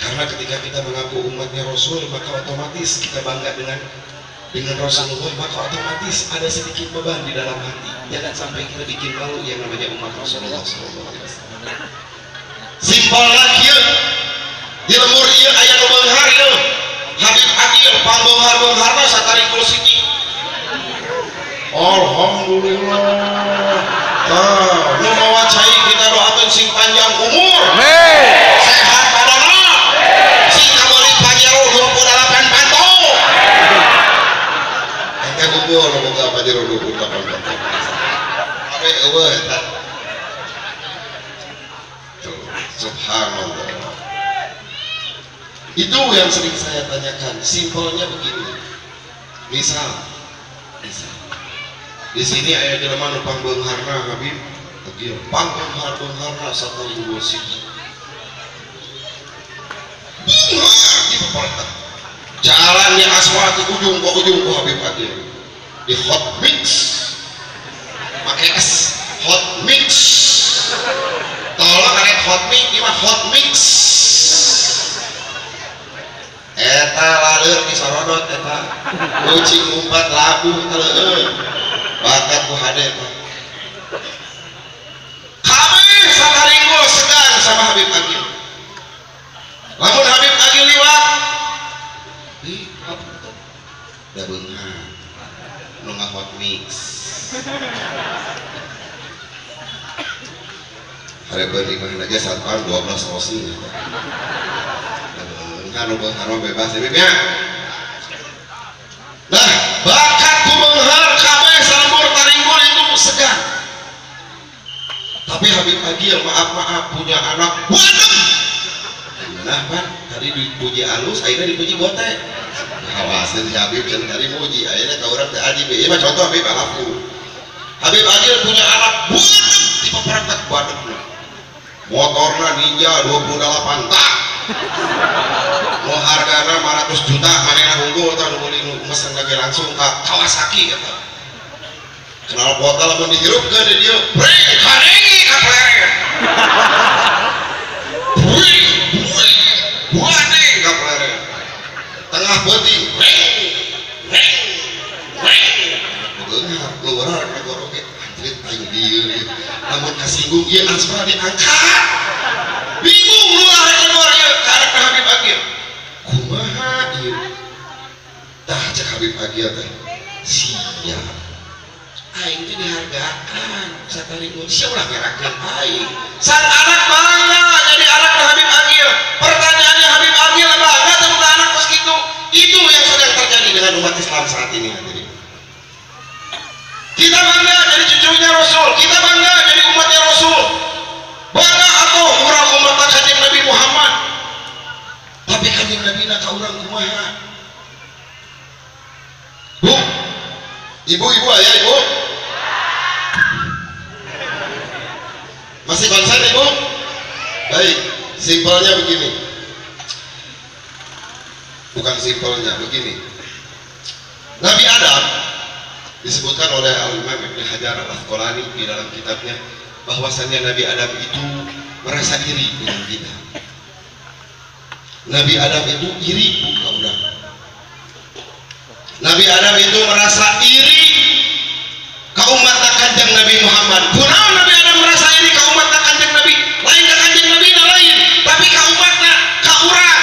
Karena ketika kita mengaku umatnya Rasul, maka otomatis kita bangga dengan Rasulullah, maka otomatis ada sedikit beban di dalam hati. Jangan sampai kita bikin malu yang namanya umat Rasulullah SAW. Simpel lagi, di lemur iya ayah nu beunghar ieu. Habib Agil pangbeunghar-beungharna satarikul siki. Alhamdulillah. Nu mawa cai kita doakeun sing panjang umur. Sehat badanna. Sing kamulit pajero 28 panto. Engke kumpul nu boga pajero 28 panto. Ape eueuh eta. Subhanallah. Itu yang sering saya tanyakan. Simpelnya begini. Misal di sini ayah jelema nu pangbeungharna Habib Agil, pangbeunghar-beungharna satarikul siki. Beunghar di paparta. Jalan di asfal di ujung ke ujung ku Habib Agil. Di hot mix. Make es hot mix. Tolong karek hot mix, ini mah hot mix. Eta laleur di sorodot eta. Kucing umpat labu teleueun. Bakat ku hade Pak. Kami satarikul segan sama Habib Agil. Lamun Habib Agil liwat, ih, apa itu? Da beunghar. Nu hot mix. Hari beriman aja satpam 12 rosi. Anu beunghar bebas ya Bibnya. Nah, bakat ku beunghar kabeh salmur taringgul itu segan. Tapi Habib Agil maaf punya anak wadem. Nah Pan, tadi dipuji alus, akhirnya dipuji bote. Awas si Habib can tadi muji, akhirnya ka urang teh ajib. Ieu mah contoh Habib alafu. Habib Agil punya anak wadem di paparantak wadem. Motorna Ninja 28 tak. Mau hargana 500 juta manehna unggul tah nu meuli nu mesen lagi langsung ka Kawasaki eta. Kenal pota lamun dihirupkeun di dieu, breng karengi ka peleren. Buane ka peleren. Tengah beuting, beunghar keluar ka goroge antrit aing dieu. Lamun kasinggung ieu aspal diangkat. Bingung lu arek keluar ieu ka arek Habib Agil. Kumaha ieu? Tah cek Habib Agil teh. Siap. Aing teh dihargaan satarikul sia ulah ngerakeun aing. Sang anak bangga jadi anak Habib Agil. Pertanyaannya Habib Agil bangga teu anak pas kitu. Itu yang sedang terjadi dengan umat Islam saat ini hadirin. Kita bangga jadi cucunya Rasul, kita bangga jadi umatnya Rasul. Bangga atau urang umat kanjeng Nabi Muhammad. Tapi kanjeng Nabi na ka urang kumaha? Bu, ibu aya ibu? Masih konsen ibu? Baik, simpelnya begini. Bukan simpelnya begini. Nabi Adam disebutkan oleh Al-Imam Ibnu Hajar Al-Asqalani di dalam kitabnya bahwasannya Nabi Adam itu merasa iri dengan kita. Nabi Adam itu iri bukan udah. Nabi Adam itu merasa iri ka umat kanjeng Nabi Muhammad. Kunaon Nabi Adam merasa iri ka umat kanjeng Nabi? Lain ka kanjeng Nabi lain, tapi ka umatna, ka urang.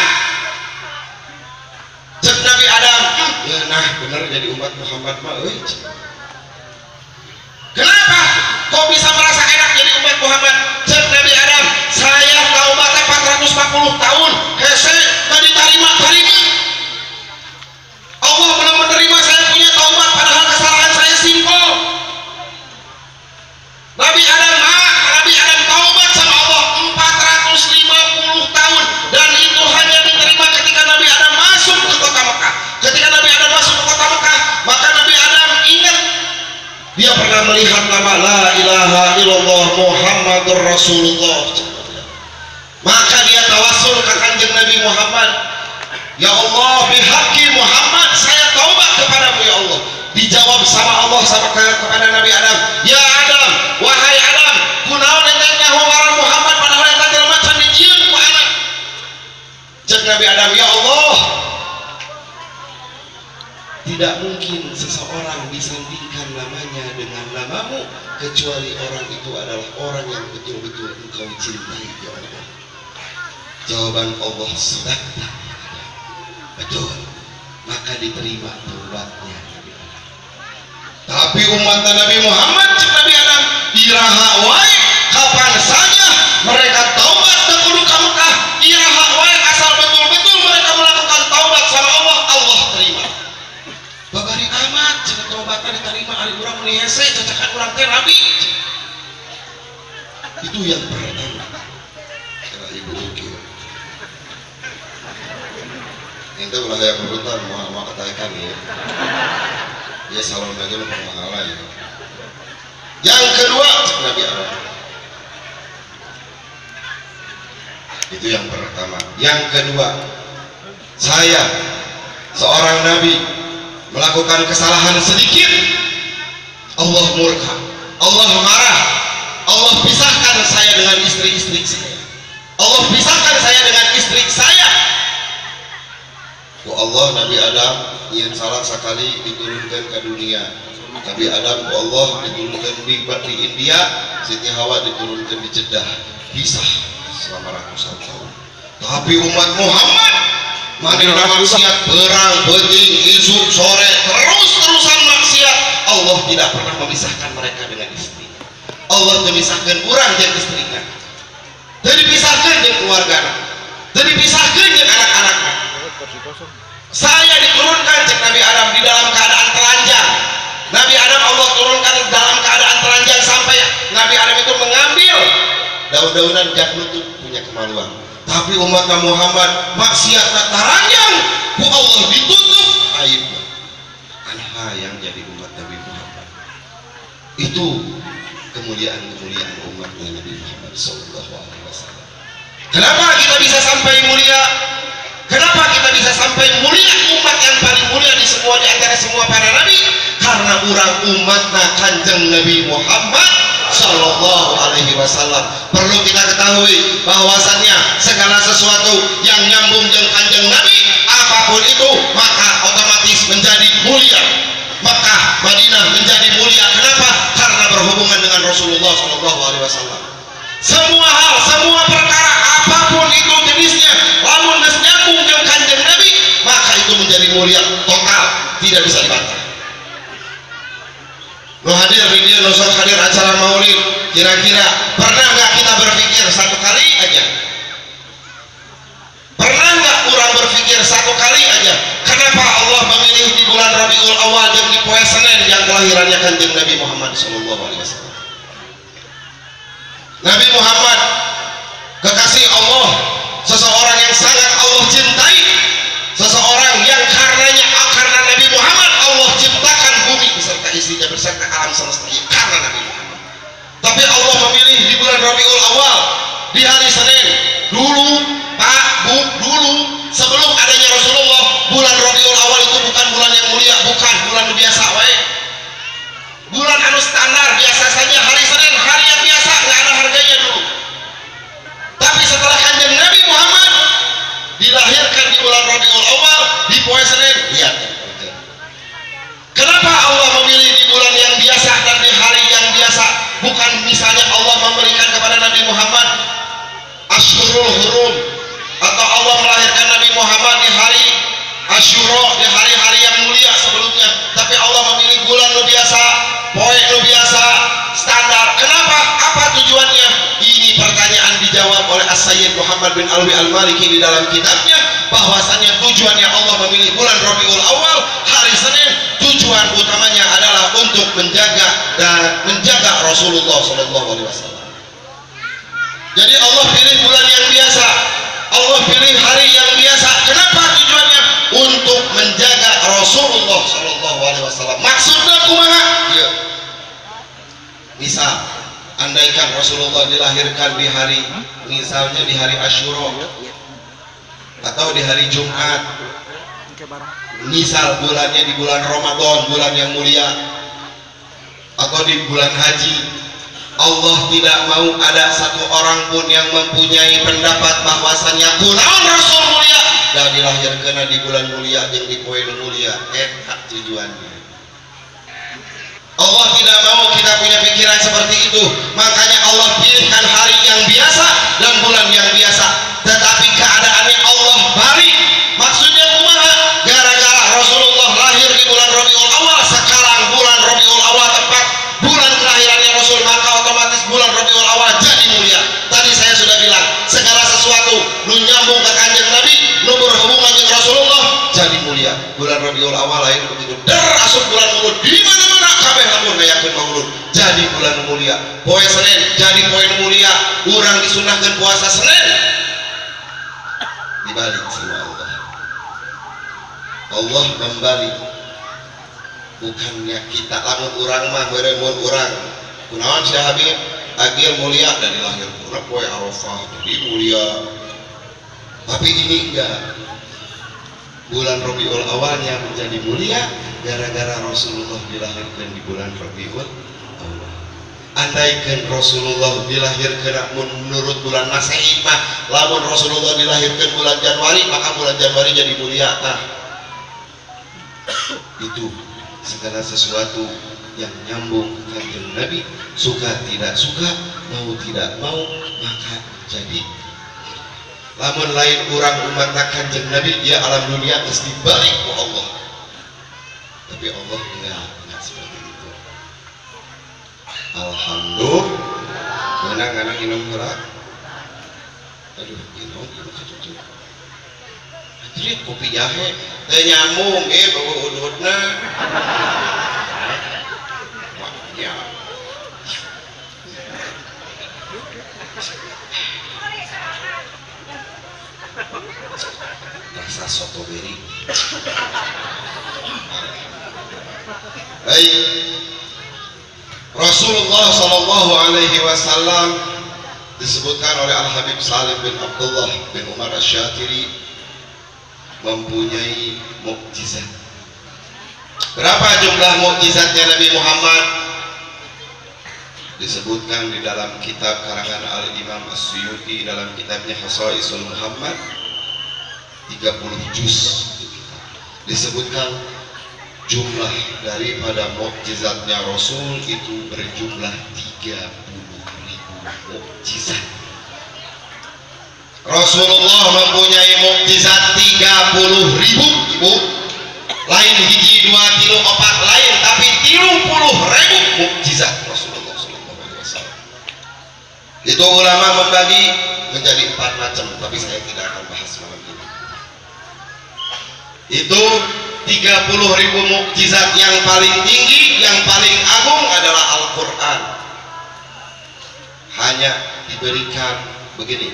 Cek Nabi Adam, ya nah bener jadi umat Muhammad mah euy. Kenapa? Kok bisa merasa enak jadi umat Muhammad? Cek Nabi Adam, saya taubatnya 440 tahun, hese gak diterima. Allah belum menerima saya punya taubat, padahal kesalahan saya simpel. Nabi Adam taubat sama Allah 450 tahun, dan itu hanya diterima ketika Nabi Adam masuk ke kota Mekah. Ketika Nabi Adam masuk ke kota Mekah, maka Nabi Adam ingat dia pernah melihat nama la ilaha illallah Muhammadur Rasulullah. Maka dia tawasul ke kanjeng Nabi Muhammad, ya Allah bihaqi Muhammad saya taubat kepadamu ya Allah. Dijawab sama Allah kepada Nabi Adam, ya Adam, wahai Adam, kunaon engke nyaho ngaran Muhammad padahal eta jelema can dijieun ku anak. Cek Nabi Adam, ya Allah, tidak mungkin seseorang disandingkan namanya dengan namamu kecuali orang itu adalah orang yang betul-betul engkau cintai, ya Allah. Jawaban Allah, sudah betul, maka diterima taubatnya Nabi Adam. Tapi umat Nabi Muhammad, Nabi Adam, iraha wae kapan saja mereka taubat ke kudu ka Mekah, iraha wae asal betul-betul mereka melakukan taubat sama Allah, Allah terima. Babari amat cenah taubatna diterima ari urang meni hese cacakan urang teh Nabi. Itu yang pertama. Kira ibu kieu. Ente ulah aya kerutan mau katakan ya. Ya salon lagi lu pengahala ya. Yang kedua Nabi Adam. Itu yang pertama. Yang kedua, saya seorang nabi melakukan kesalahan sedikit, Allah murka, Allah marah, Allah pisahkan saya dengan istri-istri saya, Allah pisahkan saya dengan istri saya. Allah Nabi Adam yang salah sekali diturunkan ke dunia. Nabi Adam Allah diturunkan di India, Siti Hawa diturunkan di Jeddah, pisah selama ratusan tahun. Tapi umat Muhammad manehna maksiat perang penting isuk sore terus-terusan maksiat, Allah tidak pernah memisahkan mereka dengan istri. Allah memisahkan urang jeung istrina, teu dipisahkeun jeung keluargana, teu dipisahkeun jeung anak-anakna. Saya diturunkan cek Nabi Adam di dalam keadaan telanjang. Nabi Adam Allah turunkan dalam keadaan telanjang sampai Nabi Adam itu mengambil daun-daunan jaknutuk, punya kemaluan. Tapi umat Muhammad maksiat teranjang, ku Allah ditutup aibnya. Anha yang jadi umat Nabi Muhammad. Itu kemuliaan-kemuliaan umat Nabi Muhammad sallallahu alaihi wasallam. Kenapa kita bisa sampai mulia? Kenapa kita bisa sampai mulia, umat yang paling mulia di antara semua para nabi? Karena urang umatna Kanjeng Nabi Muhammad sallallahu alaihi wasallam. Perlu kita ketahui bahwasannya segala sesuatu yang nyambung dengan Kanjeng Nabi, apapun itu, maka otomatis menjadi mulia. Makkah, Madinah menjadi mulia. Kenapa? Karena berhubungan dengan Rasulullah sallallahu alaihi wasallam. Semua hal, semua perkara, apapun itu jenisnya, lamun geus nyambung jeung Kanjeng Nabi, maka itu menjadi mulia total, tidak bisa dibantah. Nu hadir di dia, nu sok hadir acara Maulid, kira-kira pernah nggak kita berpikir satu kali aja? Pernah nggak kurang berpikir satu kali aja? Kenapa Allah memilih di bulan Rabiul Awal dan di poe Senin yang kelahirannya Kanjeng Nabi Muhammad sallallahu alaihi wasallam? Nabi Muhammad kekasih Allah, seseorang yang sangat Allah cintai, seseorang yang karena Nabi Muhammad Allah ciptakan bumi beserta isinya, beserta alam semesta karena Nabi Muhammad. Tapi Allah memilih di bulan Rabiul Awal, di hari Senin. Dulu Pak Bu, dulu sebelum adanya Rasulullah, bulan Rabiul Awal itu bukan bulan yang mulia, bukan bulan biasa wae, bulan anu standar biasa saja. Hari Senin hari yang biasa, nggak ada harganya dulu. Tapi setelah Kanjeng Nabi Muhammad dilahirkan di bulan Rabiul Awal, di poe Senin, lihat kenapa Allah memilih di bulan yang biasa dan di hari yang biasa. Bukan misalnya Allah memberikan kepada Nabi Muhammad Ashurul Hurum, atau Allah melahirkan Nabi Muhammad di hari Asyura, di hari-hari yang mulia sebelumnya. Tapi Allah memilih bulan lu biasa, poe lu biasa, standar. Kenapa? Apa tujuannya? Ini pertanyaan dijawab oleh As-Sayyid Muhammad bin Alwi Al-Maliki di dalam kitabnya, bahwasanya tujuannya Allah memilih bulan Rabiul Awal, hari Senin, tujuan utamanya adalah untuk menjaga Rasulullah SAW. Jadi Allah pilih bulan yang biasa, Allah pilih hari yang biasa. Kenapa tujuannya? Untuk menjaga Rasulullah SAW. Maksudnya kumaha? Ya. Misal, andaikan Rasulullah dilahirkan di hari, misalnya di hari Asyura atau di hari Jumat, misal bulannya di bulan Ramadan, bulan yang mulia, atau di bulan haji, Allah tidak mau ada satu orang pun yang mempunyai pendapat bahwasannya kunaon Rasul mulia dan dilahirkan di bulan mulia yang di poin mulia. Tujuannya Allah tidak mau kita punya pikiran seperti itu. Makanya Allah pilihkan hari yang biasa dan bulan yang biasa, tetapi keadaannya Allah balik. Maksudnya kumaha? Gara-gara Rasulullah lahir di bulan Rabiul Awal, sekarang bulan Rabiul Awal tepat bulan kelahirannya Rasul, maka otomatis bulan Rabiul Awal jadi mulia. Tadi saya sudah bilang, segala sesuatu nu nyambung ke kanjeng Nabi, nu berhubungan dengan Rasulullah jadi mulia. Bulan Rabiul Awal lahir begitu, asup bulan mulut di mana-mana kabeh lamun ngayakeun maulud jadi bulan mulia. Poe Senin jadi poin mulia, urang disunahkeun puasa Senin. Dibalik sama Allah. Allah membalik, bukannya kita. Lamun urang mah beremun urang kunaon si Habib agil mulia dan dilahirkeun poe Arafah jadi mulia, tapi ini enggak. Bulan Rabiul Awalnya menjadi mulia gara-gara Rasulullah dilahirkan di bulan Rabiul Awal. Andaikan Rasulullah dilahirkan menurut bulan Masehi mah, lamun Rasulullah dilahirkan bulan Januari, maka bulan Januari jadi mulia. Nah, itu segala sesuatu yang nyambung kanjeng Nabi, suka tidak suka, mau tidak mau, maka jadi. Lamun lain orang umat kanjeng Nabi, dia alam dunia mesti balik ke Allah, tapi Allah enggak seperti itu. Alhamdulillah. Menang minum gerak. Aduh, minum kecucuk. Jadi kopi jahe teh nyamung bau udutna. Ya. Rasa soto beri. Baik, Rasulullah Shallallahu Alaihi Wasallam disebutkan oleh Al Habib Salim bin Abdullah bin Umar Asy-Syatiri mempunyai mukjizat. Berapa jumlah mukjizatnya Nabi Muhammad? Disebutkan di dalam kitab karangan Al Imam As-Suyuti dalam kitabnya Khasaisul Muhammad 30 juz. Disebutkan jumlah daripada mukjizatnya Rasul itu berjumlah 30.000 mukjizat. Rasulullah mempunyai mukjizat 30.000, Ibu. Lain hiji 2 3 4 lain, tapi 30.000 mukjizat Rasulullah. Itu ulama membagi menjadi 4 macam, tapi saya tidak akan bahas malam ini. Itu 30.000 mukjizat. Yang paling tinggi, yang paling agung adalah Al-Quran. Hanya diberikan begini,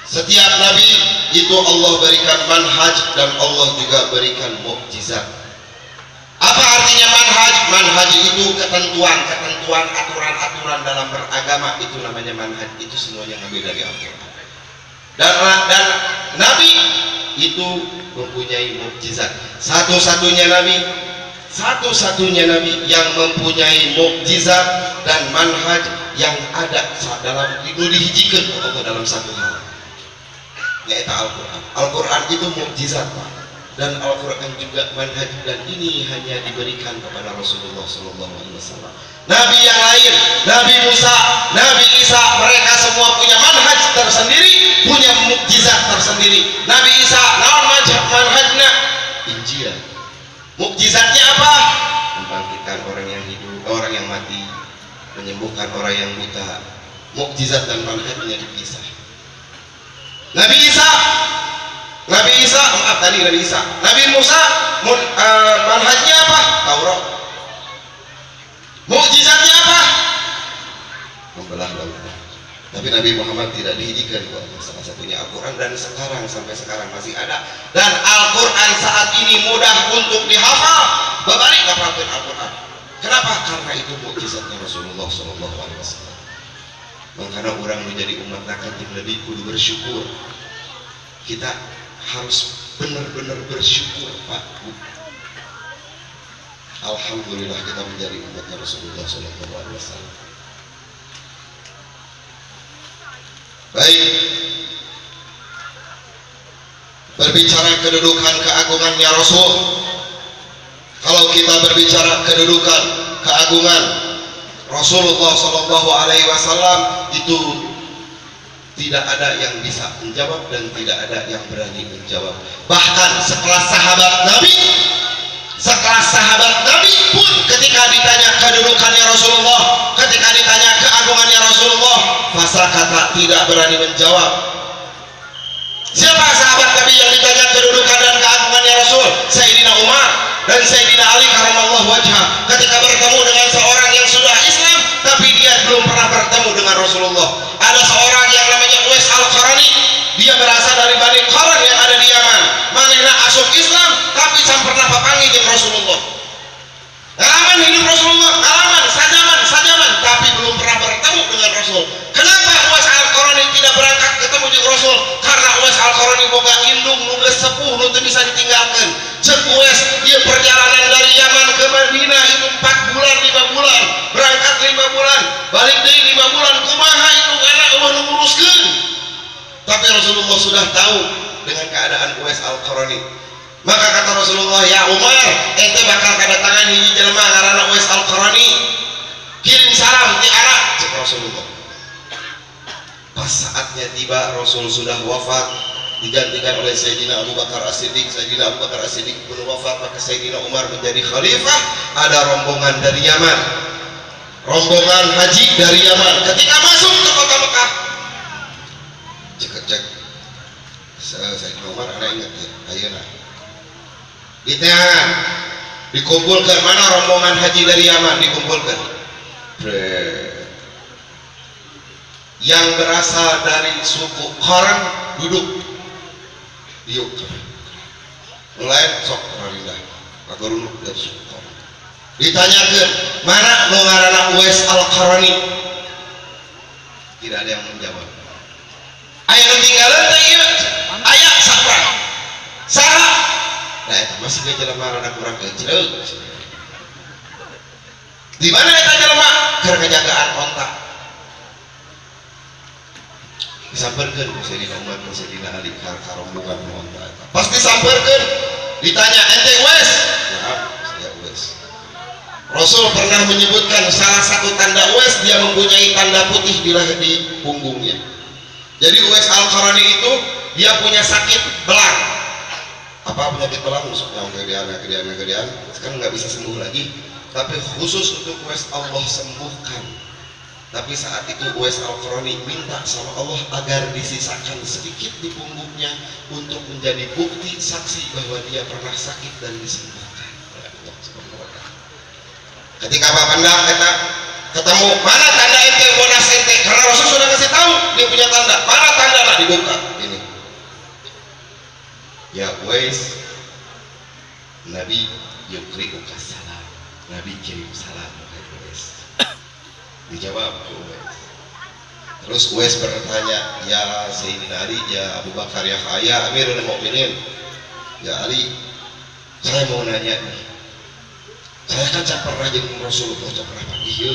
setiap nabi itu Allah berikan manhaj dan Allah juga berikan mukjizat. Apa artinya manhaj? Manhaj itu ketentuan, aturan-aturan dalam beragama, itu namanya manhaj. Itu semuanya ngambil dari Al-Quran. Dan Nabi itu mempunyai mukjizat. Satu-satunya Nabi yang mempunyai mukjizat dan manhaj yang ada dalam dihijikan Allah dalam satu hal, yaitu Al-Quran. Al-Quran itu mukjizat, Pak. Dan Al-Quran juga manhaj, dan ini hanya diberikan kepada Rasulullah SAW. Nabi yang lain, Nabi Musa, Nabi Isa, mereka semua punya manhaj tersendiri, punya mukjizat tersendiri. Nabi Isa, naon manhajnya? Injil. Mukjizatnya apa? Membangkitkan orang yang hidup, orang yang mati, menyembuhkan orang yang buta. Mukjizat dan manhajnya dipisah. Nabi Isa, Nabi Musa, manhajnya apa? Taurat. Mukjizatnya apa? Membelah lautan. Tapi Nabi Muhammad tidak dihijikan, salah satunya Al-Quran, dan sampai sekarang masih ada. Dan Al-Quran saat ini mudah untuk dihafal. Babari ngapalkeun Al-Quran. Kenapa? Karena itu mukjizatnya Rasulullah SAW. Makanya orang menjadi umat kanjeng Nabi kudu bersyukur. Kita harus benar-benar bersyukur, Pak, Bu. Alhamdulillah kita menjadi umatnya Rasulullah SAW. Baik, berbicara kedudukan keagungannya Rasul, kalau kita berbicara kedudukan keagungan Rasulullah Shallallahu Alaihi Wasallam, itu tidak ada yang bisa menjawab dan tidak ada yang berani menjawab. Bahkan sekelas sahabat Nabi pun ketika ditanya kedudukannya Rasulullah, ketika ditanya keagungannya Rasulullah, fasakata, tidak berani menjawab. Siapa sahabat Nabi yang ditanya kedudukan dan keagungannya Rasul? Sayyidina Umar dan Sayyidina Ali karramallahu wajhah. Ketika bertemu dengan seorang yang sudah Islam tapi dia belum pernah bertemu dengan Rasulullah. Ada seorang yang namanya Uwais Al-Qarani, dia berasal dari Bani Qaran yang ada di Yaman. Manehna asup Islam tapi sam pernah papangi jeung Rasulullah. Ngalaman hidup Rasulullah, ngalaman sajaman, tapi belum pernah bertemu dengan Rasul. Kenapa Uwais Al-Qarani tidak berangkat ketemu dengan Rasul? Karena Uwais Al-Qarani boga indung nu geus sepuh nu teu bisa ditinggalkeun. Ceuk Uwais, ieu perjalanan dari Yaman ke Madinah itu 4 bulan 5 bulan, berangkat 5 bulan, balik deui 5 bulan, kumaha itu enak eueuh nu nguruskeun. Tapi Rasulullah sudah tahu dengan keadaan Uwais Al-Qarani. Maka kata Rasulullah, ya Umar, ente bakal kedatangan hiji jelema ngaranna Uwais Al-Qarani, kirim salam ti anak, cek Rasulullah. Pas saatnya tiba, Rasul sudah wafat, digantikan oleh Sayyidina Abu Bakar As-Siddiq. Sayyidina Abu Bakar As-Siddiq pun wafat, maka Sayyidina Umar menjadi khalifah. Ada rombongan dari Yaman, rombongan haji dari Yaman. Ketika masuk ke kota Mekah, cek Sayyidina Umar, ada ingat ya, ayeuna diteangan, dikumpulkan. Mana rombongan haji dari Yaman? Dikumpulkan. Yang berasal dari suku Qaran duduk diuk, mulai sok rarindah agorunuk dari suku Qaran. Ditanyakan, mana nu ngaranna Uwais Al-Qarani? Tidak ada yang menjawab. Aya nu tinggalan teh ieu, aya sapra saha. Nah, itu masih ke jelema rada kurang kecil. Di mana eta jelema? Keur ngajagaan ontak. Disamperkeun ku Sayyidina Umar jeung Sayyidina Ali ka rombongan ontak eta. Pas disamperkeun, ditanya, "Ente Uwais?" "Maaf, saya Uwais." Rasul pernah menyebutkan salah satu tanda Uwais, dia mempunyai tanda putih di punggungnya. Jadi Uwais Al-Qarani itu dia punya sakit belang. Apa penyakit belang? Musuhnya kegedean, sekarang nggak bisa sembuh lagi. Tapi khusus untuk Uwais Allah sembuhkan. Tapi saat itu Uwais Al-Qarani minta sama Allah agar disisakan sedikit di punggungnya untuk menjadi bukti saksi bahwa dia pernah sakit dan disembuhkan oleh Allah Subhanahu wa Ta'ala. Ketika Pak Pendak kita ketemu, mana tanda ente bodas ente? Karena Rasul sudah kasih tahu dia punya tanda. Mana tanda? Lah dibuka ini. Ya Uwais, Nabi yukri'uka salam, Nabi kirim salam ke Uwais. Dijawab Uwais. Terus Uwais bertanya, ya Sayyidina Ali, ya Abu Bakar, ya Amirul Mukminin, ya Ali, saya mau nanya nih, saya kan tak pernah jadi Rasulullah, tak pernah panggil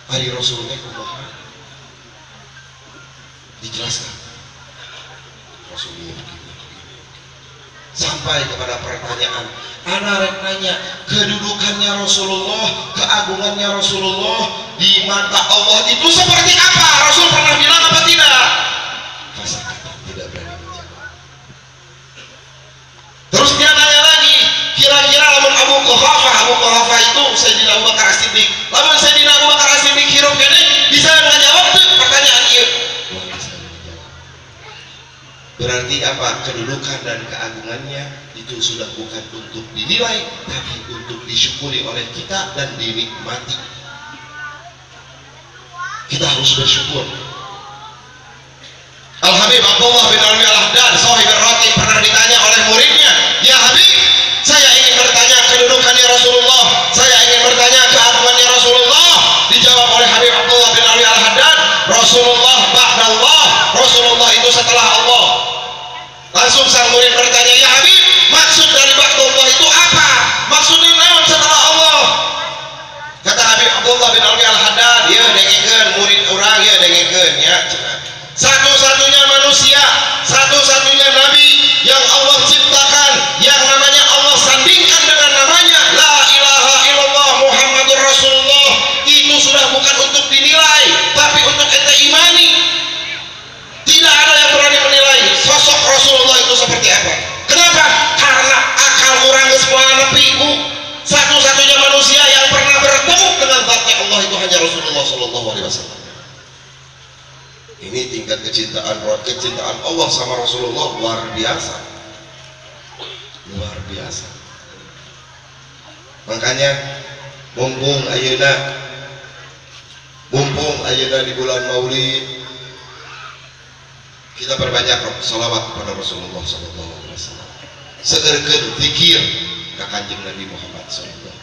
hari Rasulullah kumaha, dijelaskan Rasulullah. Sampai kepada pertanyaan, ana rek nanya kedudukannya Rasulullah, keagungannya Rasulullah di mata Allah itu seperti apa? Rasul pernah bilang apa tidak? Fasakata, tidak berani menjawab. Terus dia nanya lagi, kira-kira lamun Abu Quhafah itu Sayyidina Abu Bakar As-Siddiq, lamun Sayyidina Abu Bakar As-Siddiq hirup kene bisa ngajawab tuh pertanyaan ieu? Berarti apa? Kedudukan dan keagungannya itu sudah bukan untuk dinilai, tapi untuk disyukuri oleh kita dan dinikmati. Kita harus bersyukur. Al-Habib Abdullah bin Alwi Al-Haddad Sahib Ar-Ratib pernah ditanya oleh muridnya, ya Habib, saya ingin bertanya kedudukannya Rasulullah, saya ingin bertanya keagungannya Rasulullah. Dijawab oleh Habib Abdullah bin Alwi Al-Haddad, Rasulullah ba'dallah, Rasulullah itu setelah Allah. Langsung sang murid bertanya, ya Habib, maksud dari ba'dallah itu apa? Maksudnya naon setelah Allah? Kata Habib Abdullah bin Alwi Al-Haddad, ya dengekeun murid orang, ya dengekeun ya. Satu-satunya manusia, satu-satunya nabi Allah itu hanya Rasulullah Shallallahu Alaihi Wasallam. Ini tingkat kecintaan Allah sama Rasulullah luar biasa, luar biasa. Makanya mumpung ayeuna di bulan Maulid, kita perbanyak salawat kepada Rasulullah Sallallahu Alaihi Wasallam. Segerkeun zikir ka Kanjeng Nabi Muhammad Sallallahu.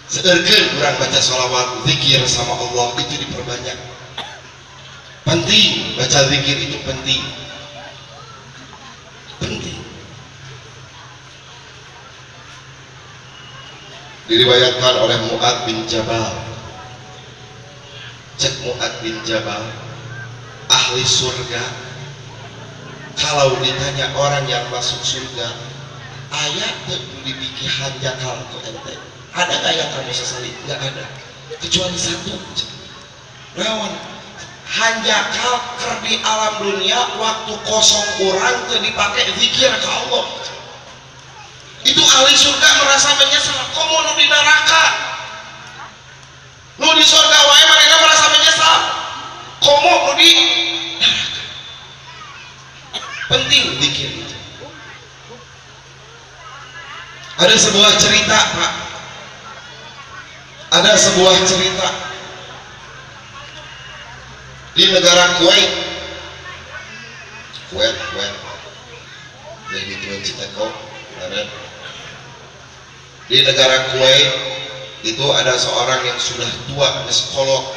Segerkeun urang baca salawat zikir sama Allah itu diperbanyak. Penting baca zikir itu penting. Penting. Diriwayatkan oleh Mu'ad bin Jabal. Cek Mu'ad bin Jabal, ahli surga. Kalau ditanya orang yang masuk surga, ayat tuh dipikir hanjakal ke ente. Ada gak yang kamu sesali? Gak ada. Kecuali satu. Lawan hanjakal ker di alam dunia waktu kosong orang tuh dipakai zikir ke Allah. Itu ahli surga merasa menyesal. Komo nu di neraka, nu di surga wae mereka merasa menyesal. Komo nu di neraka. Penting zikir itu. Ada sebuah cerita, Pak. Ada sebuah cerita di negara Kuwait. Jadi Tuan Citeko, di negara Kuwait itu ada seorang yang sudah tua, psikolog.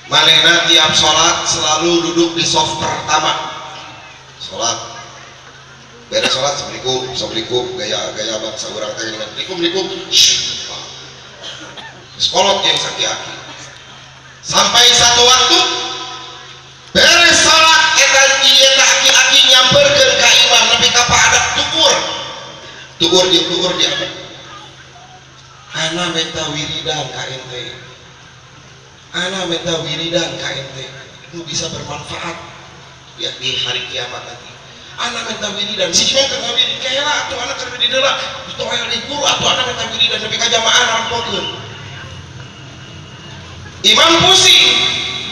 Manehna tiap sholat selalu duduk di soft pertama. Sholat, beres sholat, assalamualaikum, gaya bangsa orang teh dengan assalamualaikum. Psikolog yang saki-aki. Sampai satu waktu beres sholat, eta aki-aki nyamperkeun ka imam nepi ka paadap tukur di apa? Ana minta wiridan ka ente. Itu bisa bermanfaat ya di hari kiamat nanti. Ana minta wiridan, si imam keur ngawirid kaela atuh anak keur wiridan deula. Ditoel di guru atuh anak minta wiridan nepi ka jamaah rampokeun. Imam pusing.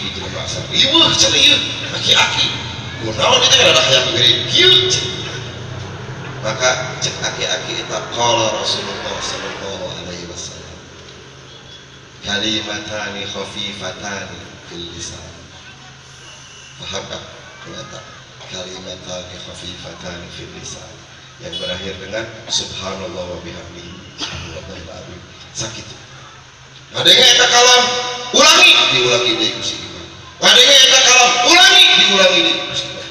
Itu bahasa. Ieu cenah ieu aki-aki. Kunaon itu kada hayang wirid. Kieu. Maka cek aki-aki eta qala Rasulullah sallallahu alaihi wasallam. Kalimatani khafifatani fil lisan. Paham tak? Ternyata kalimatani khafifatani fil lisan yang berakhir dengan subhanallah wa bihamdihi subhanallahil azim. Sakit. Ngadenge eta kalam diulangi deui ku si imam. Ngadenge eta kalam diulangi deui ku si imam.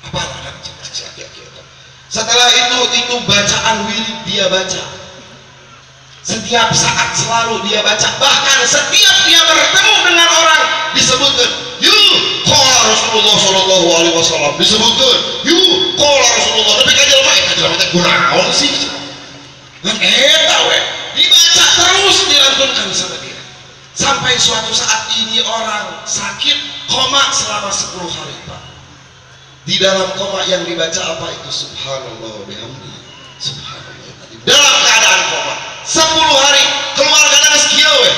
Apa anak si aki-aki eta? Setelah itu bacaan wirid dia baca. Setiap saat selalu dia baca. Bahkan setiap dia bertemu dengan orang disebutkan, "Yu qala Rasulullah sallallahu alaihi wasallam." Disebutkan, "Yu qala Rasulullah." Tapi ka jelema teh kunaon sih? Ngan eta we dibaca terus dilantunkan sama dia. Sampai suatu saat ini orang sakit koma selama 10 hari, Pak. Di dalam koma yang dibaca apa itu? Subhanallah wa bihamdi. Subhanallah. Dalam keadaan koma 10 hari keluargana geus kieu we.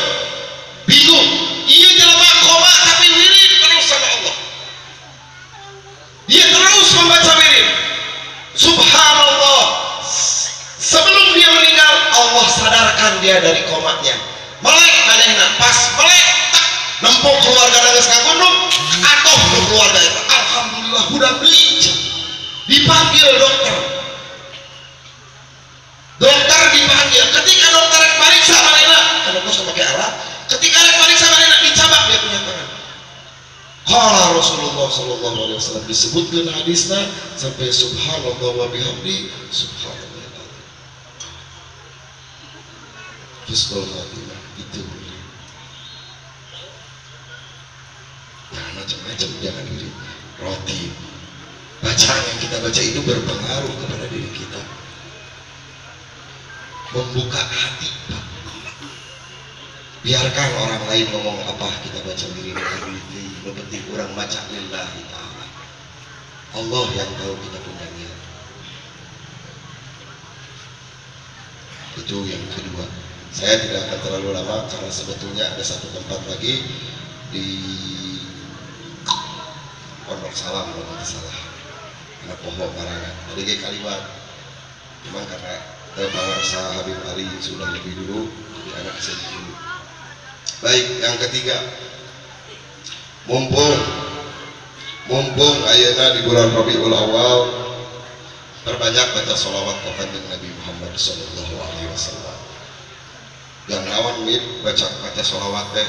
Bingung. Ieu jelema koma tapi wirid terus sama Allah. Dia terus membaca wirid. Subhanallah. Sebelum dia meninggal Allah sadarkan dia dari komanya. Melek manehna pas melek tak nempok keluargana geus ngagundung atoh ke keluarga eta. Alhamdulillah udah beli. Dipanggil dokter dipanggil. Ketika dokter rek pariksa manehna kana geus make alat, ketika rek pariksa manehna dicabak dia punya tangan. Qala Rasulullah sallallahu alaihi wasallam disebutkeun hadisna sampai subhanallah wa bihamdi subhanallah. Husnul khatimah itu. Nah, macam-macam jangan diri. Roti bacaan yang kita baca itu berpengaruh kepada diri kita, membuka hati. Biarkan orang lain ngomong apa, kita baca diri kita. Yang penting orang baca lillahi ta'ala. Allah yang tahu kita punya niat. Itu yang kedua. Saya tidak akan terlalu lama karena sebetulnya ada satu tempat lagi di Pondok Salam kalau tidak salah, anak Pohon Barangan. Jadi kayak kalimat, memang karena Pangarsa Habib Ali sudah lebih dulu, jadi anak saya dulu. Baik, yang ketiga, mumpung ayeuna di bulan Rabiul Awal, perbanyak baca sholawat ke kanjeng Nabi Muhammad Sallallahu Alaihi Wasallam. Yang nawan baca sholawat teh,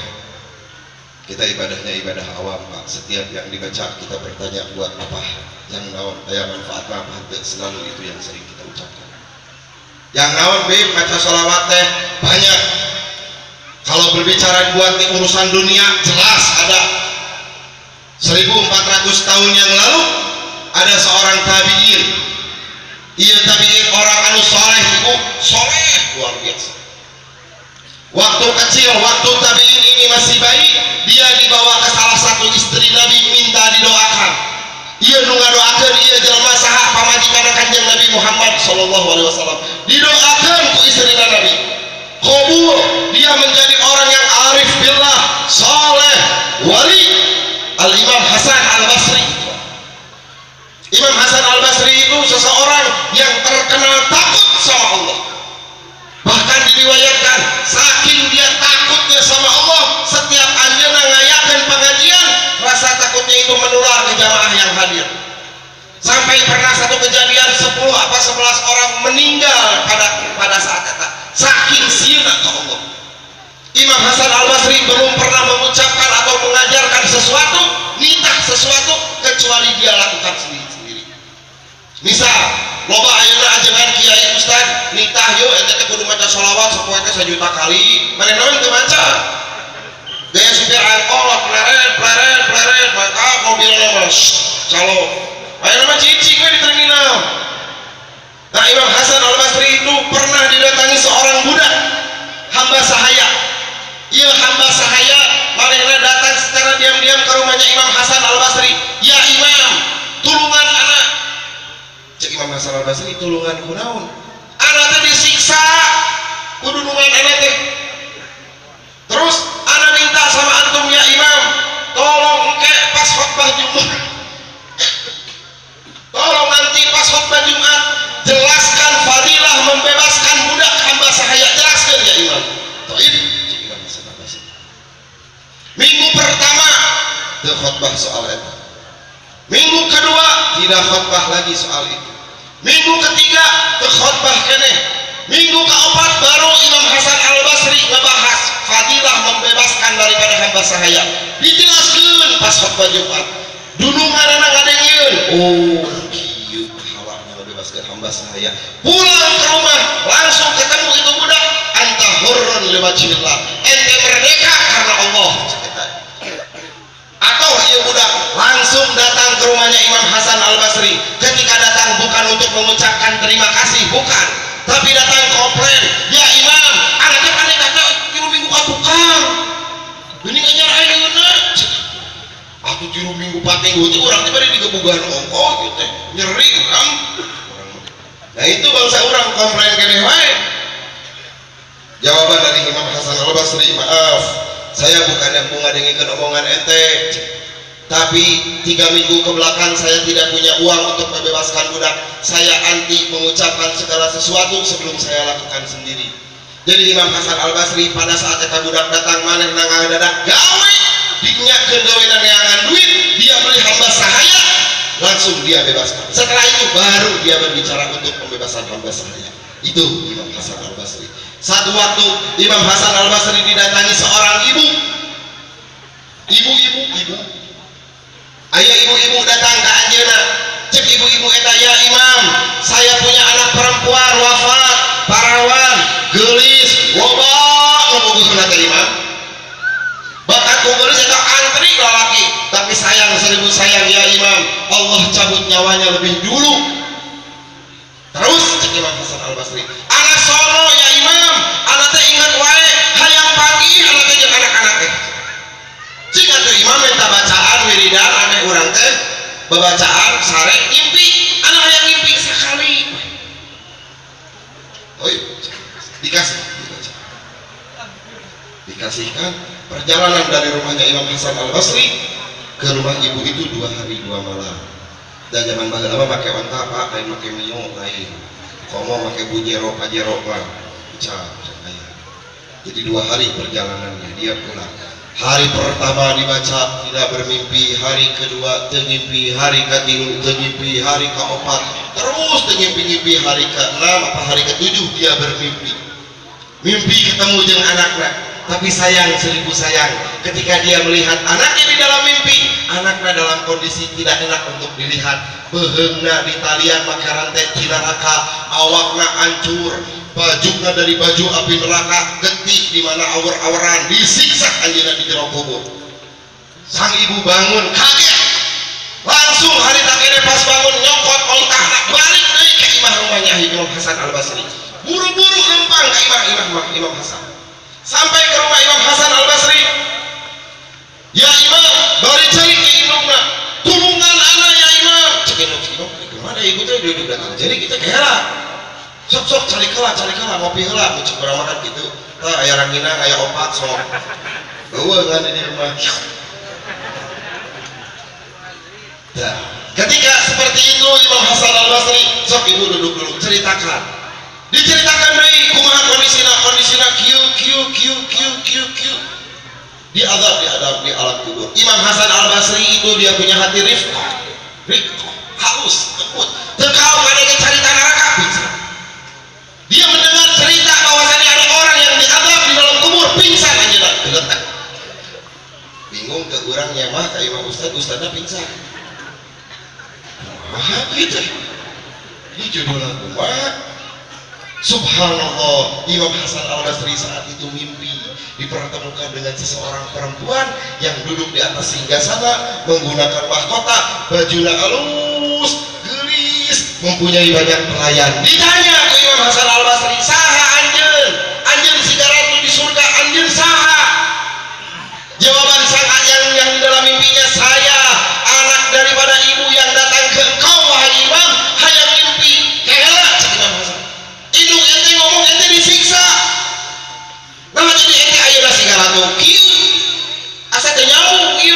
kita ibadahnya ibadah awam Pak. Setiap yang dibaca kita bertanya buat apa, yang nawan daya manfaat apa, selalu itu yang sering kita ucapkan. Yang nawan baca sholawat teh banyak. Kalau berbicara buat di urusan dunia, jelas ada. 1400 tahun yang lalu ada seorang tabi'in. Ia tabi'in orang anu soleh, itu soleh luar biasa. Waktu kecil, waktu tabi'in ini masih bayi, dia dibawa ke salah satu istri Nabi, minta didoakan. Ia ngadoakeun ieu jelema saha pamajikan kanjeng Nabi Muhammad sallallahu alaihi wasallam. Didoakeun ku istri Nabi. Qabul, dia menjadi orang yang arif billah, saleh, wali. Al-Imam Hasan Al-Basri. Imam Hasan Al-Basri itu seseorang yang terkenal takut sama Allah. Bahkan diriwayatkan saking dia takutnya sama Allah, setiap anjeunna ngayakeun pengajian, rasa takutnya itu menular ke jamaah yang hadir. Sampai pernah satu kejadian 10 apa 11 orang meninggal pada saat itu. Saking sieuna ke Allah. Imam Hasan Al-Basri belum pernah mengucapkan atau mengajarkan sesuatu, nitah sesuatu kecuali dia lakukan sendiri. Misal, loba ayeuna ajengan kiai ustad nitah yo eta teh kudu maca sholawat sapoe teh 1 juta kali. Manehna teu maca. Gaya supir angkot pleret maka mobilna mas calo. Ayeuna mah cicing we di terminal. Nah, Imam Hasan Al-Basri itu pernah didatangi seorang budak hamba sahaya. Ia hamba sahaya manehna datang secara diam-diam ke rumahnya Imam Hasan Al-Basri. Ya Imam, tulungan anak. Cek Imam Hasan Al-Basri, tulungan kunaon? Anak teh disiksa, kudu nungan anak teh. Terus anak minta sama antum ya Imam, tolong engke pas khotbah Jumat. Tolong nanti pas khotbah Jumat jelaskan fadilah membebaskan budak hamba sahaya, jelaskan ya Imam. Taib. Minggu pertama dia khotbah soal itu. Minggu kedua tidak khotbah lagi soal itu. Minggu ketiga dia khotbah kene. Minggu keempat baru Imam Hasan Al-Basri ngebahas fadilah membebaskan daripada hamba sahaya. Dijelaskan pas khotbah Jumat. Dulu ngaranna ngadengieun. Oh, kieu halakna membebaskan hamba sahaya. Pulang ke rumah langsung ketemu itu budak, anta hurrun liwajhillah. Ente merdeka karena Allah. Atau ia budak langsung datang ke rumahnya Imam Hasan Al-Basri. Ketika datang bukan untuk mengucapkan terima kasih, bukan, tapi datang komplain. Ya Imam, anaknya aneh kata tiru minggu ka tukang. Ini ngajar ayeuna. Aku tiru minggu pating itu orang teh bari digebugan ongko gitu teh. Nyeri orang. Nah itu bangsa orang komplain keneh wae. Jawaban dari Imam Hasan Al-Basri, maaf, saya bukan yang mengadengikeun omongan ente, tapi 3 minggu ke belakang saya tidak punya uang untuk membebaskan budak. Saya anti mengucapkan segala sesuatu sebelum saya lakukan sendiri. Jadi Imam Hasan Al-Basri pada saat eta budak datang maneh nang dadak gawe, dinyakeun gawean neangan duit, dia beli hamba sahaya, langsung dia bebaskan. Setelah itu baru dia berbicara untuk pembebasan hamba sahaya. Itu Imam Hasan Al-Basri. Satu waktu Imam Hasan Al-Basri didatangi seorang ibu. Aya ibu-ibu datang ke anjeunna. Cek ibu-ibu eta, ya Imam, saya punya anak perempuan wafat, parawan, geulis, loba ngebogohna teh Imam. Bakat geulis eta antri lalaki, tapi sayang 1000 sayang ya Imam, Allah cabut nyawanya lebih dulu. Terus cek Imam Hasan Al-Basri, anak sono ya Imam, anak teh ingat wae hayang pagi anak teh jeung anak-anak teh. Cing atuh Imam minta bacaan wiridan ane urang teh babacaan sare ngimpi, anak hayang ngimpi sakali. Oi, dikasih dibaca. kekasihkan, perjalanan dari rumahnya Imam Hasan Al-Basri ke rumah ibu itu 2 hari 2 malam. Dan zaman baheula mah make onta Pak, lain make mio, lain komo make bujero pajero mah jadi 2 hari perjalanannya dia pulang. Hari pertama dibaca tidak bermimpi, hari kedua termimpi, hari ketiga termimpi, hari keempat terus termimpi-mimpi, hari ke-6 apa hari ke-7 dia bermimpi. Mimpi ketemu dengan anaknya, tapi sayang, seribu sayang, ketika dia melihat anaknya di dalam mimpi, anaknya dalam kondisi tidak enak untuk dilihat. Beheungna di talian make rantai ti neraka, awakna hancur, bajuna dari baju api neraka, getih di mana awur-awuran, disiksa anjeunna di jero kubur. Sang ibu bangun kaget, langsung hari takene pas bangun nyokot oltahna balik deui ke imah rumahnya Imam Hasan Al-Basri. Buru-buru lempang ke Imam Hasan. Sampai ke rumah Imam Hasan Al-Basri, ya Imam, bari cari ke indungna, tulungan anak ya Imam. Cek indung kemana ibu teh duduk datang. Jadi kita kehela, sok cari kala ngopi heula, cek urang makan gitu. Tah aya ranginang, aya opat sok. Eueuh ngan di rumah. Nah, ketika seperti itu Imam Hasan Al-Basri, sok ibu duduk dulu, ceritakan. Diceritakan deui kumaha kondisina kieu diadab di alam kubur. Imam Hasan Al-Basri itu dia punya hati rifqah halus lembut, tekau kadang cerita neraka pingsan. Dia mendengar cerita bahwasanya ada orang yang diadab di dalam kubur pingsan aja dah geletak. Bingung ke urangnya mah ka Imam Ustadnya pingsan. Gitu. Ini judulnya kumaha? Subhanallah, Imam Hasan Al-Basri saat itu mimpi dipertemukan dengan seseorang perempuan yang duduk di atas singgasana menggunakan mahkota, bajunya halus, gelis, mempunyai banyak pelayan. Ditanya ke Imam Hasan Al-Basri, saha anjeun? Anjeun siga ratu di surga, anjeun saha? Jawaban sang yang di dalam mimpinya, saya anak daripada ibu yang datang ke engkau wahai Imam, hayang mimpi. Kehela cek Imam Hasan. Indung ente ngomong ente disiksa. Nah jadi ente ayeuna siga ratu kieu. Asa teu nyambung kieu.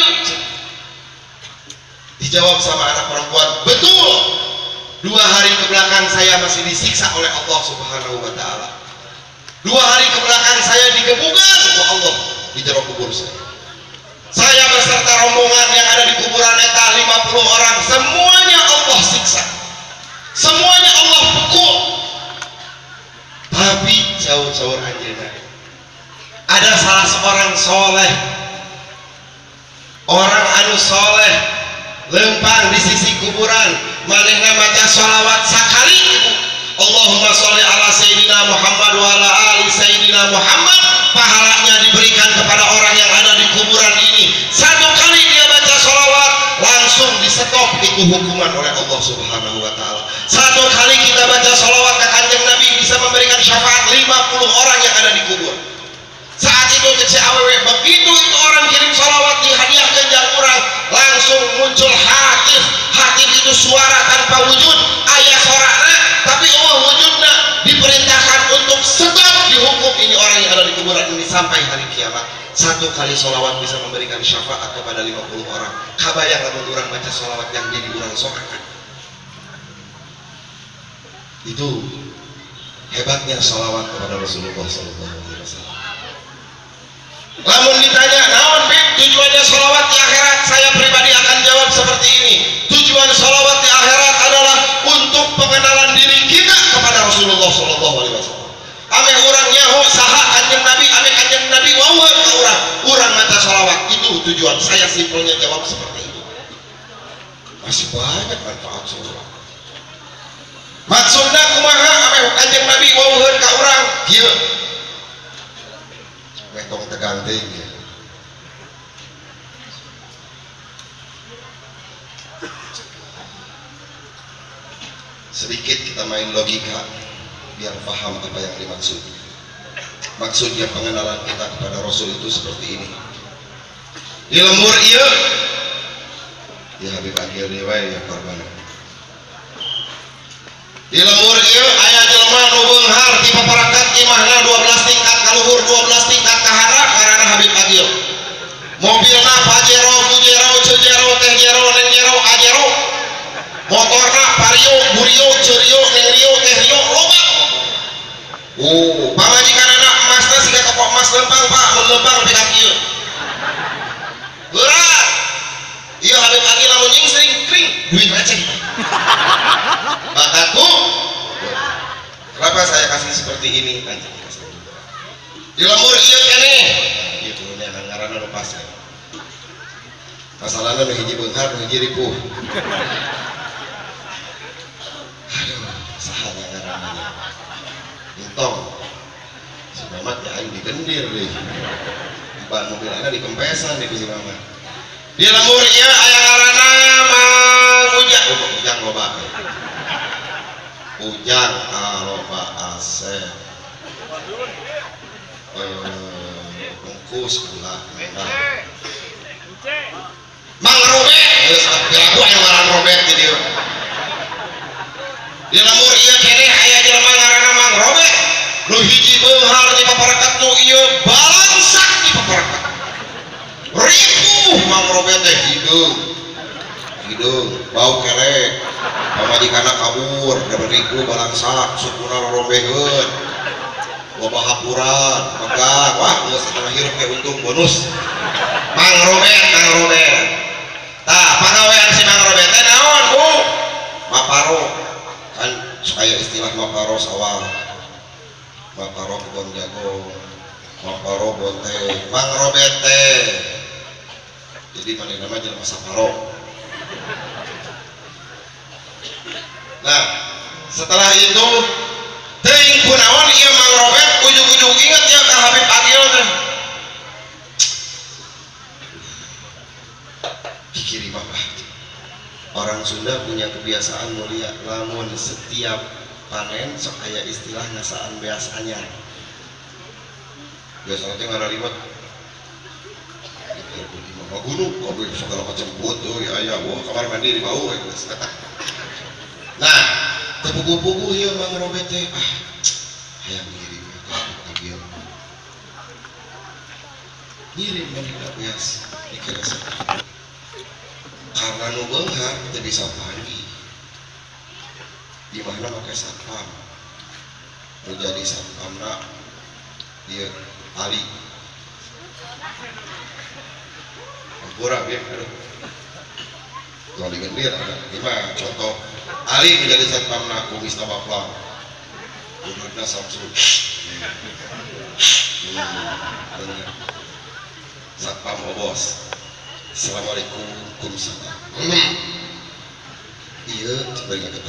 Dijawab sama anak perempuan, betul. 2 hari ke belakang saya masih disiksa oleh Allah Subhanahu wa taala. 2 hari ke belakang saya digebukan oleh Allah di jero kubur saya. Saya beserta rombongan yang ada di kuburan eta 50 orang, semuanya Allah siksa. Semuanya Allah pukul. Tapi jauh-jauh anjeunna ada salah seorang soleh, orang anu soleh lempang di sisi kuburan, manehna maca sholawat sakali, Allahumma sholli ala sayyidina Muhammad wa ala ali sayyidina Muhammad, pahalanya diberikan kepada orang yang ada di kuburan ini. 1 kali dia baca sholawat langsung disetop itu hukuman oleh Allah Subhanahu wa taala. 1 kali kita baca sholawat ke Kanjeng Nabi bisa memberikan syafaat 50 orang yang ada di kubur. Saat itu kecil awewe, begitu itu orang kirim sholawat dihadiahkan jang orang, langsung muncul hatif. Hatif itu suara tanpa wujud, ayat sorana, tapi Allah wujudnya diperintahkan untuk stop dihukum ini orang yang ada di kuburan ini sampai hari kiamat. 1 kali sholawat bisa memberikan syafaat kepada 50 orang. Kabayang lamun orang baca sholawat yang jadi orang sorakan. Itu hebatnya sholawat kepada Rasulullah SAW. Lamun ditanya, naon Bib tujuannya sholawat di akhirat? Saya pribadi akan jawab seperti ini. Tujuan sholawat di akhirat adalah untuk pengenalan diri kita kepada Rasulullah SAW. Ame orang nyaho saha Kanjeng Nabi, ame Kanjeng Nabi wawah ke orang maca sholawat. Itu tujuan saya, simpelnya jawab seperti itu. Masih banyak manfaat sholawat. Maksudnya kumaha ame Kanjeng Nabi wawah ke orang kieu metong tegang tinggi. Sedikit kita main logika biar paham apa yang dimaksud. Maksudnya pengenalan kita kepada Rasul itu seperti ini. Di lembur ieu ya Habib akhir deui wae ya korban. Di lembur ieu aya jelema nu beunghar di paparakat imahna 12 tingkat kaluhur 12 tingkat kahara karena Habib Agil mobilna Pajero, Bujero, Cejero, Tehjero, Nengjero, Ajero motorna Vario, Burio, Cerio, Nengrio, Tehrio, loba pamajikan anak emasna siga toko emas lempang pak melempang pika kieu berat iya Habib Agil lamun nying sering kring duit receh bakatku kenapa saya kasih seperti ini anjing di lemur iya kene gitu nya ngaranna nu pas masalahna nu hiji beunghar nu hiji ripuh aduh saha ngaranna entong si Mamat ya aing digendir deh ban mobil ana dikempesan di si Mamat di lemur iya aya ngaranna Mang Ujang loba Ujang loba asep bungkus gula Mang Robet aku aya ngaran Robet di dieu di lemur ieu keneh aya jelema ngaranna Mang Robet nu hiji beunghar di paparakat nu ieu balangsak di paparakat ripuh Mang Robet teh hidung bau kelek pamajikanna kabur daberiku balangsak sukuna robeheun loba hapuran megang wah geus setengah hirup kayak untung bonus Mang Robet tah pagawean si Mang Robet teh naon Bu maparo kan supaya istilah maparo sawah maparo kebon jago maparo bonteng Mang Robet teh jadi manehna mah jelema saparo. Nah setelah itu teuing kunaon ieu Mang Robet ujug-ujug inget ya ka Habib Agil teh pikirin apa orang Sunda punya kebiasaan mulia lamun setiap panen sok aya istilah ngasaan beas anyar biasanya ngara ribet di mana gunung kabeh segala macam butuh ya aya kamar mandi di bawah nah terpugu-pugu ieu Mang Robet teh hayang ngirim ka Agil ngirim manehna beas dikira karena nu beunghar teu bisa pagi di mana pakai satpam nu jadi satpamna ieu Ali ampura bieu aduh kalau digendir ada lima contoh Ali menjadi satpamna kumis tabaplang umurna Samsul satpam bos Assalamualaikum kumsalam iya coba ingat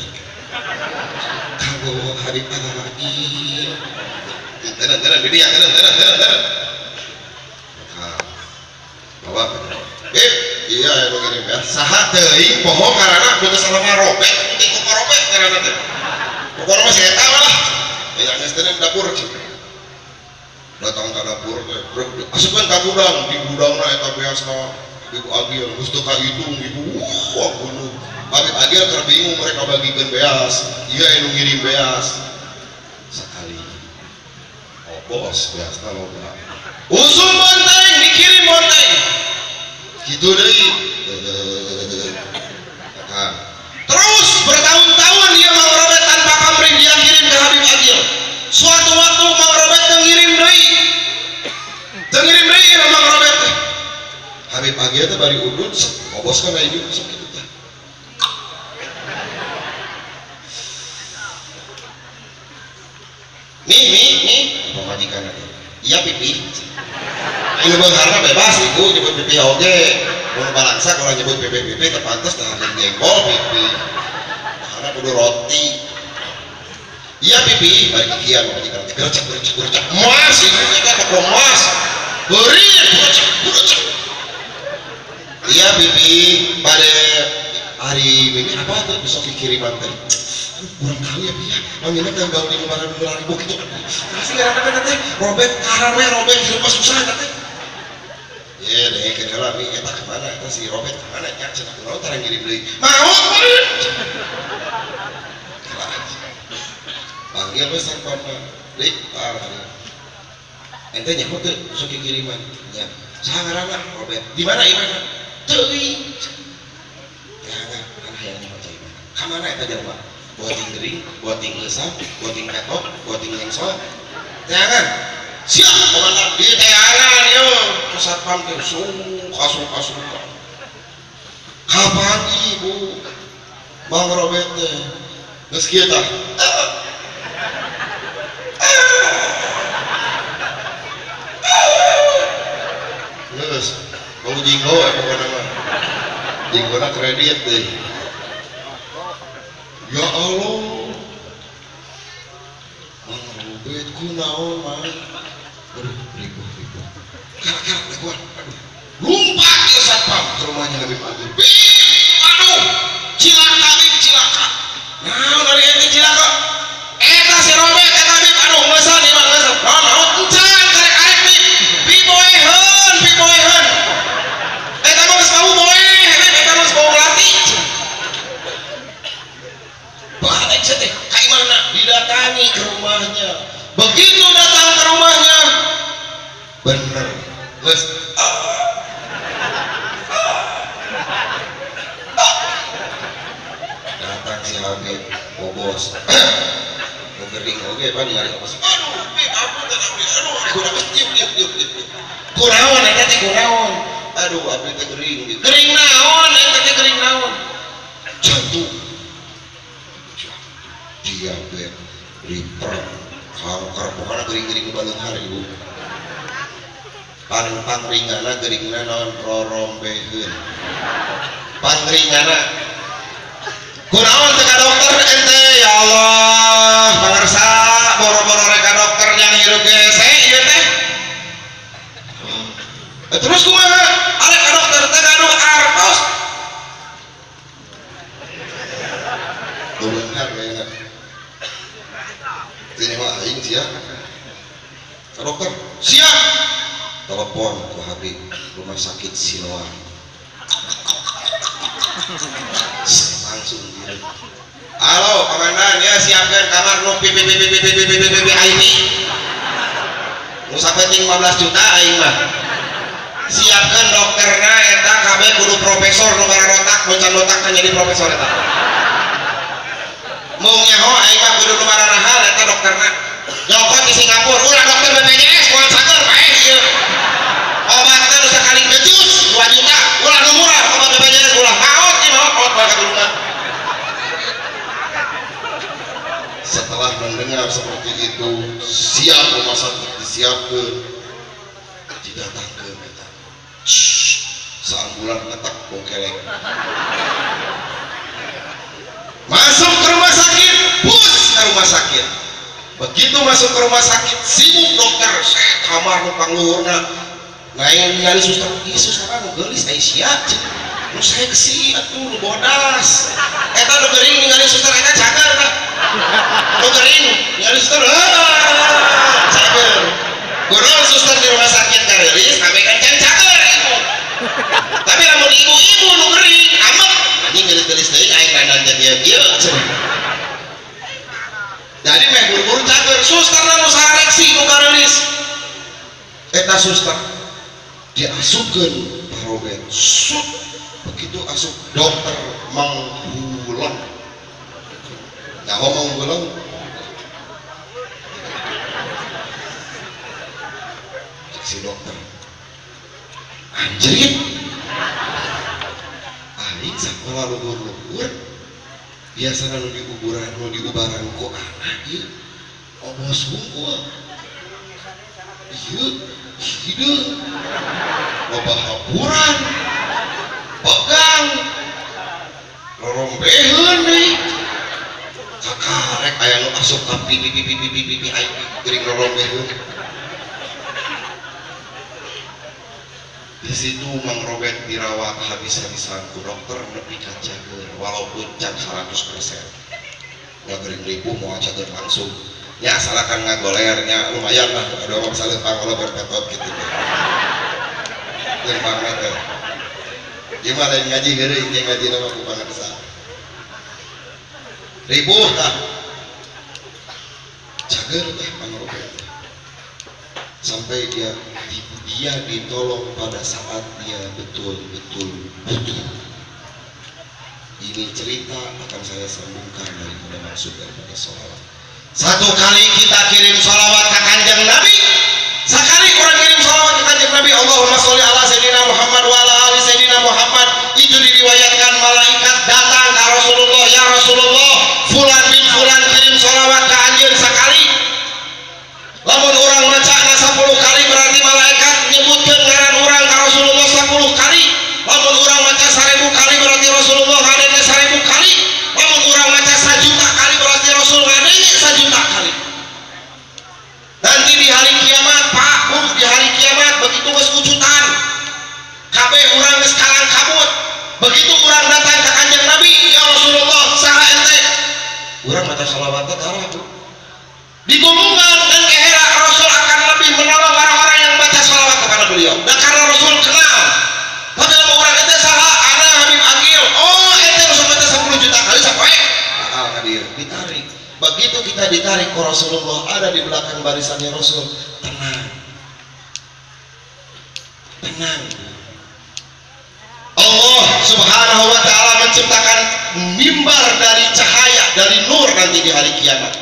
kamu Habib Agil tenang dia tenang bawa Beb iya yang mengirim ya saha teuing poho karena kudu salama Robet kudu kok Robet karena teh pokoknya masih eta lah yang geus teh dapur datang ke dapur asupkeun ka gudang di gudangna eta beasna Habib Agil geus teu ka hitung ibu wah gunung Habib Agil keur bingung mereka bagikeun beas ieu anu ngirim beas sekali bos beasna loba usul bonteng dikirim bonteng gitu deui terus bertahun-tahun dia Mang Robet tanpa pamrih dia kirim ke Habib Agil suatu waktu Mang Robet ngirim deui Mang Robet Habib Agil teh bari udud ngoboskeun ka ieu sok kitu teh nih pamajikan iya pipi ini beunghar bebas ibu nyebut pipi oge mun balangsa kalau nyebut pipi terpantas dengan jengkol pipi karena kudu roti iya pipi bari kikian pamajikan gercek emas ini kan pokok emas beri gercek iya pipi pada hari ini apa tuh besok kiriman teh kurang tahu ya Pia manggilnya kan gaul di kemarin ribu gitu kasih gara-gara teh Robet karame Robet hidup susah teh iya deh kenapa nih eta kemana eta si Robet kemana ya cenah kunaon tara ngirim deui mau kemarin panggil we satpamna deui ente nyebut tuh sok kiriman nya saha ngaranna Robert di mana imana teuing jangan kan hayang nyawa cai mana ka mana eta jelema boting gering boting leusap boting petok boting lengsor jangan siap komandan di teangan yo satpam teh suka kapan ibu Bang Robert teh geus kieu tah geus bau jinggo pokona mah jinggona kredit deh ya Allah Bang Robert kunaon mah aduh ribu kara gua aduh lumpat ke satpam ke rumahnya Habib Agung aduh cilaka nah dari ente cilaka eta si Robert eta Habib aduh mesan iman mesan mau encan karek arek piboeheun eta mah geus bau boe eta mah geus bau latih balik teh ka imana didatangi ke rumahnya begitu datang ke rumahnya bener geus datang si Habib bobos ngering oge pan nyari apa aduh Habib ampun aduh aku udah tiup kunaon eta teh kunaon aduh Habib teh gering naon eta teh gering naon jantung diabetes liver kanker pokoknya gering baleunghar ibu pangringana geringna naon rorombeheun pangringana kunaon teh ka dokter ente ya Allah pangarsa boro-boro rek ka dokter yang hirup gese ieu teh terus kumaha arek ka dokter teh gaduh artos beunghar kayaknya ini mah aing sia ka dokter siap telepon ke Habib rumah sakit Siloam langsung gitu halo komandan ya siapkan kamar nu VIP nu sapenting 15 juta aing mah siapkan dokterna eta kabeh kudu profesor nu bararotak bocan otak jadi profesor eta mung nyaho aing mah kudu nu marahal eta dokterna nyokot di Singapura ulah dokter BPJS moal saker paeh ieu obatna nu sakali ngejus 2 juta ulah nu murah obat BPJS ulah maot ieu maot bae kadulungan setelah mendengar seperti itu siap rumah sakit disiapkeun didatangkeun eta saambulan letak bongkelek masuk ke rumah sakit bus ke rumah sakit begitu masuk ke rumah sakit sibuk dokter kamar nu pangluhurna lain ningali suster Yesus apa nu geulis aya sia nu saya kesi atuh nu bodas eta nu geuring ningali suster eta cager tah nu geuring ningali suster cager kunaon suster di rumah sakit geulis kami kan can cager ibu tapi lamun ibu-ibu nu geuring amet anjing geulis-geulis teuing aing dandan jadi ieu jadi meh buru-buru cager suster nu sareksi nu geulis eta suster diasupkeun Pak Robert sut begitu asup dokter Manghulang nyaho Manghulang si dokter anjrit aing sakola luhur-luhur biasana nu diubaran ku anak ieu obos hungkul ieu hideung loba hapuran pegang rorombeheun deui kakarek aya nu asup ka pipi aing geuring rorombeheun di situ Mang Robert dirawat habis-habisan ku dokter nepi ka cager walaupun can 100% ngageuring ripuh moal cager langsung ya asalkan ngagolernya lumayan lah ada orang saling pangolo berpetot gitu yang banget teh gimana yang ngaji geuring yang ngaji nama ku pangarsa ribuh tah cager tah pangolo sampai dia ditolong pada saat dia betul-betul butuh. Ini cerita akan saya sambungkan daripada maksud daripada sholawat. Satu kali kita kirim sholawat ke kanjeng Nabi, sekali orang kirim sholawat ke kanjeng Nabi, Allahumma sholli ala Sayyidina Muhammad wa ala ali Sayyidina Muhammad, itu diriwayatkan malaikat datang ke Rasulullah, ya Rasulullah, fulan bin fulan kirim sholawat ke anjeun sekali. Lamun orang maca 10 kali berarti malaikat nyebutkeun ngaran orang ke Rasulullah 10 kali. Lamun orang maca 1000 kali berarti Rasulullah ngadenge 1000 kali. Lamun orang maca 1 juta kali berarti Rasul ngadenge 1 juta kali. Nanti di hari kiamat, Pak, Bu, di hari kiamat begitu geus wujudan, kabeh urang geus kalang kabut. Begitu urang datang ke kanjeng Nabi, ya Rasulullah, saha ente? Urang maca shalawat teh darah, Bu. Digulungan dan kehera Rasul akan lebih menolong orang-orang yang baca shalawat kepada beliau. Dan karena Rasul kenal. Tapi kalau orang ente saha, ana Habib Agil, oh ente Rasul baca 10 juta kali sampai bakal hadir, ditarik. Begitu kita ditarik ke Rasulullah, ada di belakang barisannya Rasul, tenang, tenang. Allah Subhanahu wa ta'ala menciptakan mimbar dari cahaya, dari nur nanti di hari kiamat.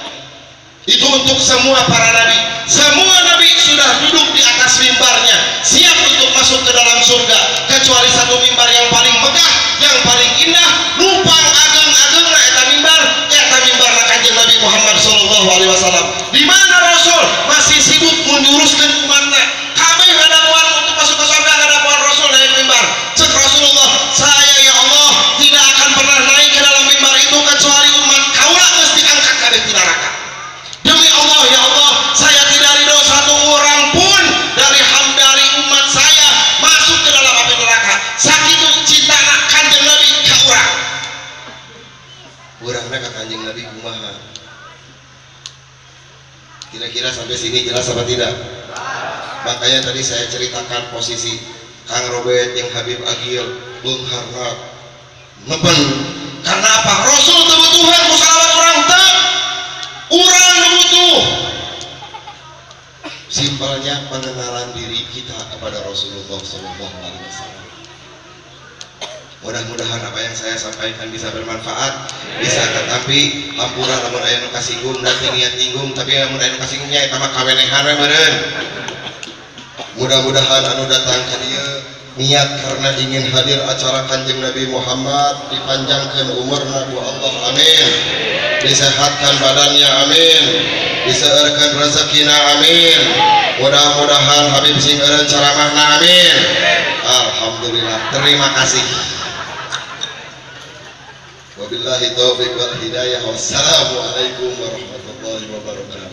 Itu untuk semua para nabi. Semua nabi sudah duduk di atas mimbarnya, siap untuk masuk ke dalam surga, kecuali satu mimbar yang paling megah, yang paling indah, numpang ageng-agengna eta mimbar kanjeng Nabi Muhammad sallallahu alaihi wasallam. Di mana Rasul masih sibuk menjuruskan umatnya. Kabeh ngadamuan untuk masuk ke surga, ngadamuan Rasul naik mimbar. Cek Rasulullah, saya ya Allah tidak akan pernah naik ke dalam mimbar itu kecuali umat kaula geus diangkat kabeh ti neraka. Demi Allah ya Allah, saya tidak ridho satu orang pun dari umat saya masuk ke dalam api neraka. Sakitu cintana kanjeng Nabi ka urang. Urangna ka kanjeng Nabi kumaha? Kira-kira sampai sini jelas apa tidak? Makanya tadi saya ceritakan posisi Kang Robert yang Habib Agil beungharna ngeben. Karena apa? Rasul teu butuhan ku salawat urang teu. Urang butuh. Simpelnya pengenalan diri kita kepada Rasulullah sallallahu alaihi wasallam. Mudah-mudahan apa yang saya sampaikan bisa bermanfaat, bisa tetapi hampura lamun aya nu kasinggung dan niat nyinggung, tapi lamun aya nu kasinggungnya eta mah kawenehan we meureun. Mudah-mudahan anu datang ka dieu niat karena ingin hadir acara kanjeng Nabi Muhammad, dipanjangkeun umurna ku Allah, amin. Disehatkan badannya, amin. Diseueurkeun rezekina, amin. Mudah-mudahan Habib sing eureun ceramahna, amin. Alhamdulillah, terima kasih. Wabillahi taufiq wal hidayah. Wassalamualaikum warahmatullahi wabarakatuh.